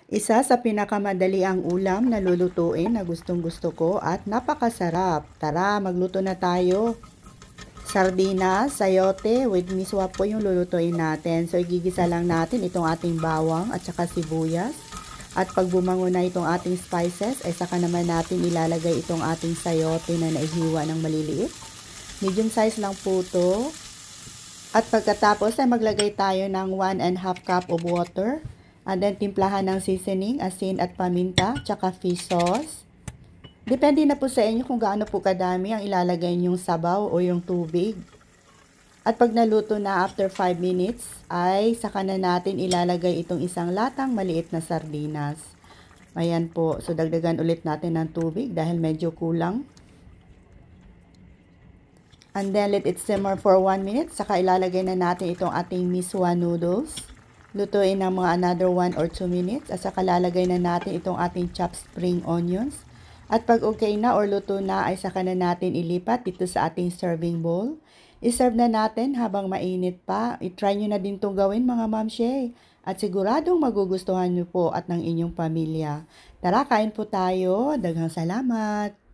Isa sa pinakamadali ang ulam na lulutuin na gustong-gusto ko at napakasarap. Tara, magluto na tayo. Sardinas, sayote with miswa po yung lulutuin natin. So, igigisa lang natin itong ating bawang at saka sibuyas. At pag bumango na itong ating spices, ay saka naman natin ilalagay itong ating sayote na naihiwa ng maliliit. Medium size lang po to. At pagkatapos ay maglagay tayo ng 1½ cup of water. And then timplahan ng seasoning, asin at paminta, tsaka fish sauce. Depende na po sa inyo kung gaano po kadami ang ilalagay nyong sabaw o yung tubig. At pag naluto na after 5 minutes, ay saka na natin ilalagay itong isang latang maliit na sardinas. Ayan po, so dagdagan ulit natin ng tubig dahil medyo kulang. And then let it simmer for 1 minute, saka ilalagay na natin itong ating miswa noodles. Lutuin ng mga another 1 or 2 minutes at saka lalagay na natin itong ating chopped spring onions. At pag okay na or luto na ay saka na natin ilipat dito sa ating serving bowl. I-serve na natin habang mainit pa. I-try nyo na din itong gawin mga mamshay. At siguradong magugustuhan nyo po at ng inyong pamilya. Tara, kain po tayo. Daghang salamat!